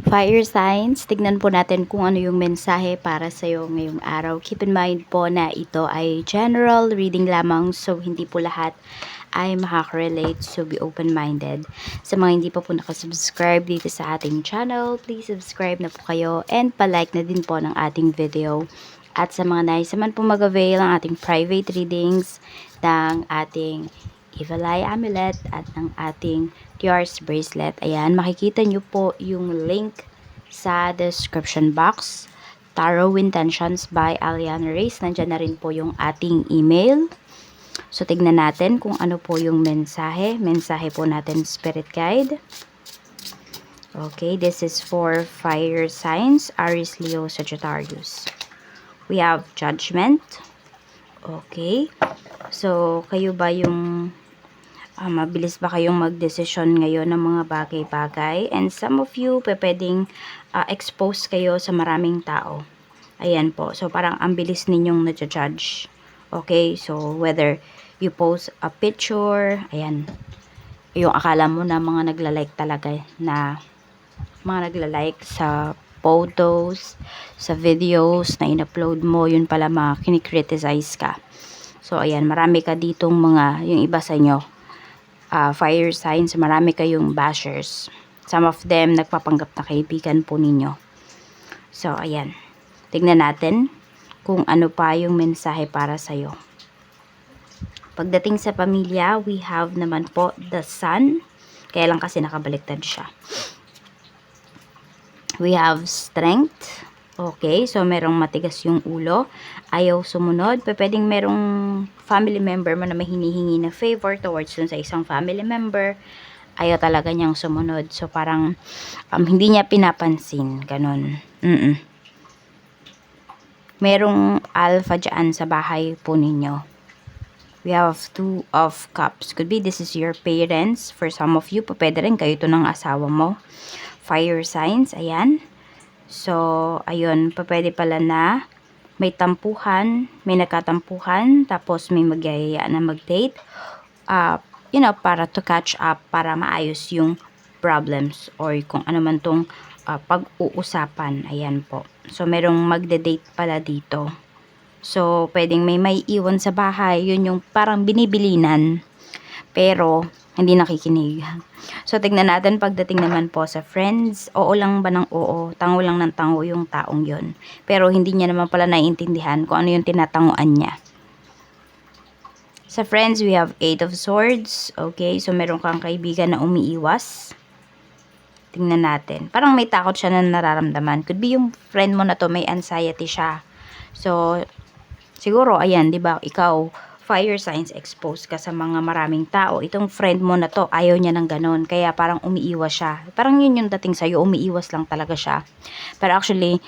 Fire signs, tignan po natin kung ano yung mensahe para sa iyo ngayong araw. Keep in mind po na ito ay general reading lamang, so hindi po lahat ay makaka-relate, so be open-minded. Sa mga hindi pa po nakasubscribe dito sa ating channel, please subscribe na po kayo and palike na din po ng ating video. At sa mga nais naman po mag-avail ang ating private readings ng ating Evil Eye Amulet at ng ating Tiaras Bracelet. Ayan, makikita nyo po yung link sa description box. Tarot Intentions by Aliana Reyes. Nandyan na rin po yung ating email. So, tignan natin kung ano po yung mensahe. Mensahe po natin, Spirit Guide. Okay, this is for fire signs, Aries, Leo, Sagittarius. We have Judgment. Okay. So, kayo ba yung mabilis ba kayong magdesisyon ngayon ng mga bagay-bagay? And some of you, pwedeng expose kayo sa maraming tao. Ayan po. So, parang ang bilis ninyong na-judge. Okay? So, whether you post a picture, ayan, yung akala mo na mga nagla-like talaga na mga nagla-like sa photos, sa videos na in-upload mo, yun pala mga kinikriticize ka. So, ayan, marami ka ditong mga, yung iba sa inyo, fire signs, marami kayong bashers. Some of them nagpapanggap na kaibigan po ninyo. So, ayan. Tignan natin kung ano pa yung mensahe para sa'yo. Pagdating sa pamilya, we have naman po the Sun. Kaya lang kasi nakabaliktad siya. We have Strength. Okay, so merong matigas yung ulo, ayaw sumunod. Pwedeng merong family member mo na may hinihingi na favor towards dun sa isang family member, ayaw talaga niyang sumunod. So parang hindi niya pinapansin, ganun. Merong alpha dyan sa bahay po ninyo. We have Two of Cups. Could be this is your parents. For some of you, pwede rin kayo to ng asawa mo. Fire signs, ayan. So, ayun, pwede pala na may tampuhan, may nagkatampuhan, tapos may magyayaya na mag-date. You know, para to catch up, para maayos yung problems or kung ano man tong pag-uusapan. Ayan po. So, merong magde-date pala dito. So, pwedeng may iwan sa bahay. Yun yung parang binibilinan. Pero, hindi nakikinig. So, tignan natin pagdating naman po sa friends. Oo lang ba ng oo? Tango lang ng tango yung taong yon. Pero, hindi niya naman pala naiintindihan kung ano yung tinatanguan niya. Sa friends, we have 8 of Swords. Okay, so meron kang kaibigan na umiiwas. Tingnan natin. Parang may takot siya na nararamdaman. Could be yung friend mo na to, may anxiety siya. So, siguro, ayan, di ba, ikaw, fire signs, exposed ka sa mga maraming tao. Itong friend mo na to, ayaw niya ng ganon. Kaya parang umiiwas siya. Parang yun yung dating sa'yo, umiiwas lang talaga siya. Pero actually,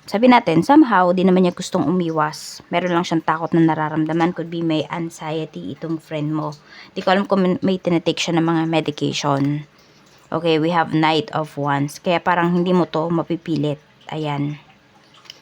sabi natin, somehow, di naman niya gustong umiwas. Meron lang siyang takot na nararamdaman. Could be may anxiety itong friend mo. Di ko alam kung may tinetake siya ng mga medication. Okay, we have Knight of Wands. Kaya parang hindi mo to mapipilit. Ayan.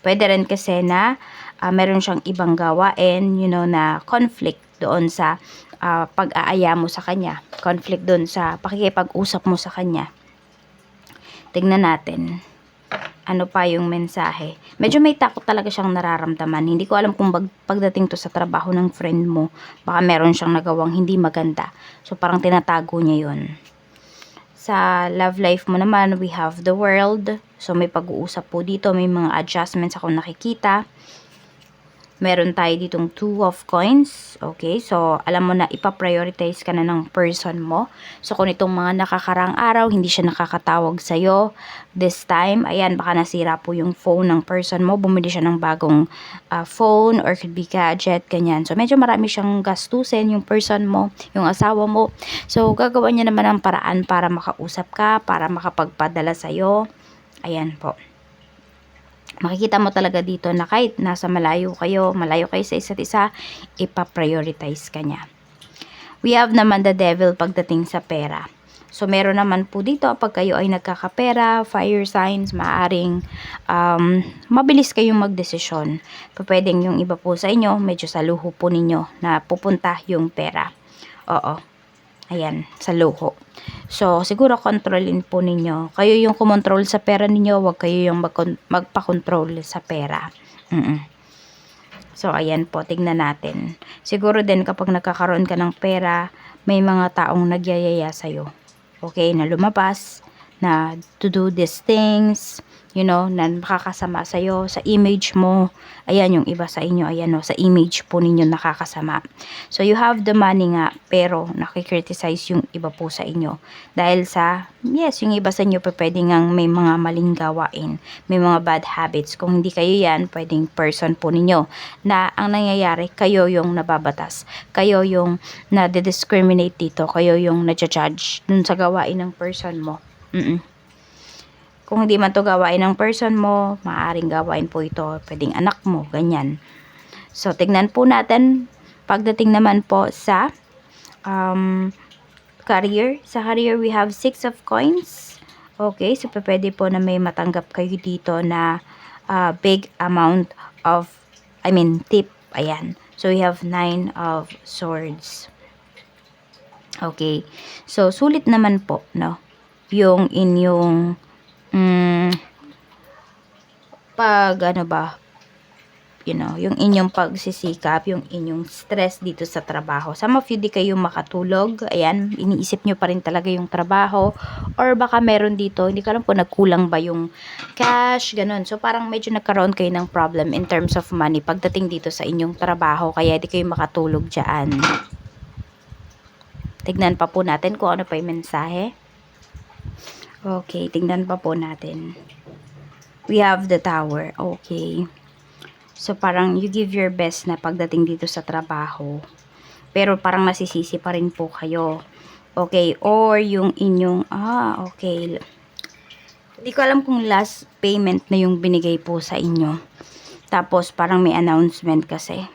Pwede rin kasi na meron siyang ibang gawain, you know, na conflict doon sa pag-aaya mo sa kanya. Conflict doon sa pakikipag-usap mo sa kanya. Tignan natin. Ano pa yung mensahe? Medyo may takot talaga siyang nararamdaman. Hindi ko alam kung pagdating to sa trabaho ng friend mo, baka meron siyang nagawang hindi maganda. So, parang tinatago niya yun. Sa love life mo naman, we have the World. So, may pag-uusap po dito. May mga adjustments akong nakikita. Meron tayo ditong 2 of Coins. Okay, so alam mo na ipa-prioritize ka na ng person mo. So, kung itong mga nakakarang araw, hindi siya nakakatawag sa'yo, this time, ayan, baka nasira po yung phone ng person mo. Bumili siya ng bagong phone or could be gadget, ganyan. So, medyo marami siyang gastusin yung person mo, yung asawa mo. So, gagawa niya naman ng paraan para makausap ka, para makapagpadala sa'yo. Ayan po. Makikita mo talaga dito na kahit nasa malayo kayo sa isa't isa, ipa-prioritize ka niya. We have naman the Devil pagdating sa pera. So, meron naman po dito, pag kayo ay nagkakapera, fire signs, maaring mabilis kayong magdesisyon. Pwedeng yung iba po sa inyo, medyo sa luho po ninyo na pupunta yung pera. Oo. Ayan, sa luho. So, siguro kontrolin po ninyo. Kayo yung kumontrol sa pera ninyo, wag kayo yung magpa-control sa pera. So, ayan po, tignan natin. Siguro din kapag nagkakaroon ka ng pera, may mga taong nagyayaya sa'yo. Okay, na lumabas, na to do these things, you know, na makakasama sa'yo, sa image mo. Ayan, yung iba sa inyo, ayan o, sa image po ninyo nakakasama. So, you have the money nga, pero nakikriticize yung iba po sa inyo. Dahil sa, yes, yung iba sa inyo pwede ngang may mga maling gawain, may mga bad habits. Kung hindi kayo yan, pwedeng person po ninyo na ang nangyayari, kayo yung nababatas. Kayo yung na-discriminate dito. Kayo yung na-judge dun sa gawain ng person mo. Kung hindi man to gawain ng person mo, maaaring gawain po ito, pwedeng anak mo, ganyan. So, tignan po natin, pagdating naman po sa career. Sa career, we have 6 of coins. Okay, so pwede po na may matanggap kayo dito na big amount of, tip. Ayan. So, we have 9 of swords. Okay. So, sulit naman po, no? Yung inyong yung inyong pagsisikap, yung inyong stress dito sa trabaho. Some of you di kayo makatulog, ayan, iniisip nyo pa rin talaga yung trabaho, or baka meron dito, hindi ko alam po nagkulang ba yung cash, ganun. So parang medyo nagkaroon kayo ng problem in terms of money pagdating dito sa inyong trabaho, kaya di kayo makatulog dyan. Tignan pa po natin kung ano pa yung mensahe. Okay, tingnan pa po natin. We have the tower. Okay. So, parang you give your best na pagdating dito sa trabaho. Pero parang nasisisi pa rin po kayo. Okay. Or yung inyong, okay. Hindi ko alam kung last payment na yung binigay po sa inyo. Tapos, parang may announcement kasi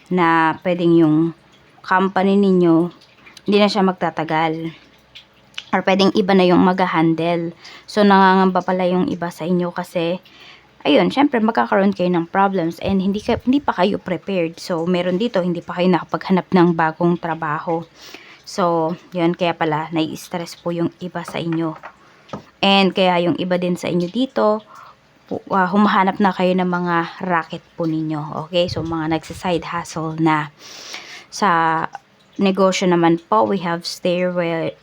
na pwedeng yung company ninyo, hindi na siya magtatagal. Or pwedeng iba na yung mag-handle. So, nangangamba pala yung iba sa inyo kasi, ayun, syempre magkakaroon kayo ng problems and hindi pa kayo prepared. So, meron dito, hindi pa kayo nakapaghanap ng bagong trabaho. So, yun, kaya pala, nai-stress po yung iba sa inyo. And kaya yung iba din sa inyo dito, humahanap na kayo ng mga racket po ninyo. Okay? So, mga nagsaside hustle na. Sa negosyo naman po, we have stairway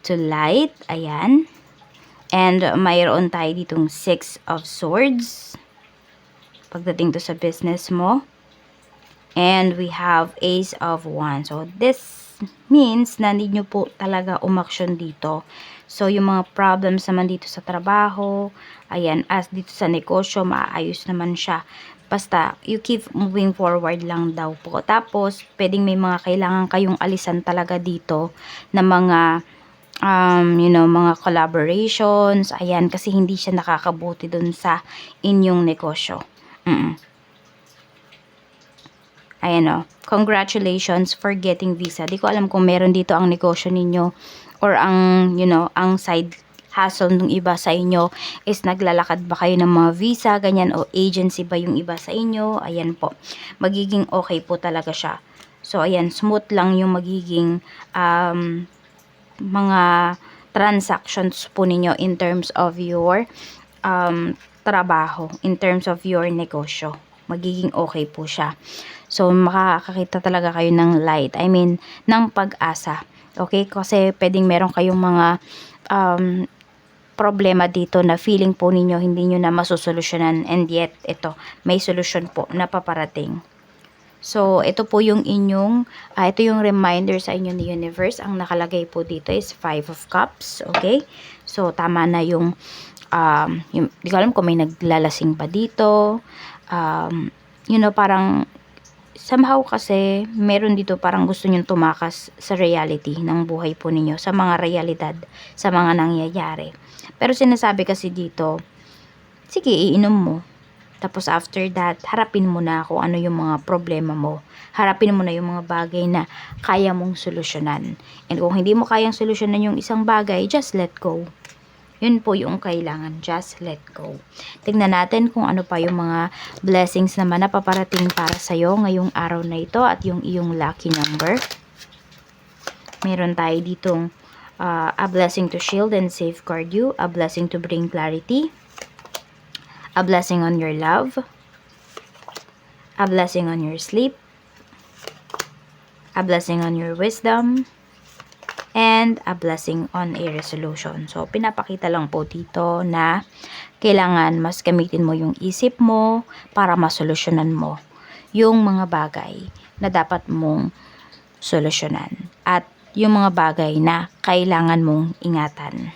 to light. Ayan. And mayroon tayo ditong 6 of swords. Pagdating to sa business mo. And we have ace of wands. So, this means na hindi nyo po talaga umaksyon dito. So, yung mga problems naman dito sa trabaho, ayan, as dito sa negosyo, maayos naman siya. Basta, you keep moving forward lang daw po. Tapos, pwedeng may mga kailangan kayong alisan talaga dito na mga, mga collaborations. Ayan, kasi hindi siya nakakabuti dun sa inyong negosyo. Ayan congratulations for getting visa. Di ko alam kung meron dito ang negosyo ninyo or ang, ang side hustle ng iba sa inyo is naglalakad ba kayo ng mga visa, ganyan, o agency ba yung iba sa inyo. Ayan po, magiging okay po talaga siya. So, ayan, smooth lang yung magiging mga transactions po ninyo in terms of your trabaho, in terms of your negosyo. Magiging okay po siya. So, makakakita talaga kayo ng light. Ng pag-asa. Okay? Kasi pwedeng meron kayong mga problema dito na feeling po ninyo hindi nyo na masusolusyonan, and yet ito may solusyon po na paparating. So ito po yung inyong ito yung reminder sa inyo ni universe. Ang nakalagay po dito is 5 of cups. Okay, so tama na yung di ko alam kung may naglalasing pa dito, parang somehow kasi meron dito parang gusto nyong tumakas sa reality ng buhay po ninyo, sa mga realidad, sa mga nangyayari. Pero sinasabi kasi dito, sige, iinom mo. Tapos after that, harapin mo na kung ano yung mga problema mo. Harapin mo na yung mga bagay na kaya mong solusyonan. And kung hindi mo kayang solusyonan yung isang bagay, just let go. Yun po yung kailangan, just let go. Tingnan natin kung ano pa yung mga blessings naman na paparating para sa'yo ngayong araw na ito at yung iyong lucky number. Meron tayo ditong a blessing to shield and safeguard you, a blessing to bring clarity, a blessing on your love, a blessing on your sleep, a blessing on your wisdom, and a blessing on a resolution. So, pinapakita lang po dito na kailangan mas gamitin mo yung isip mo para masolusyonan mo yung mga bagay na dapat mong solusyonan at yung mga bagay na kailangan mong ingatan.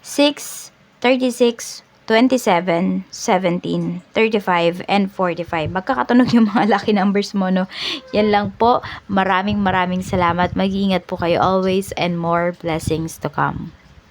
6, 36, 27, 17, 35, and 45. Magkakatunog yung mga lucky numbers mo, no? Yan lang po. Maraming salamat. Mag-iingat po kayo always and more blessings to come.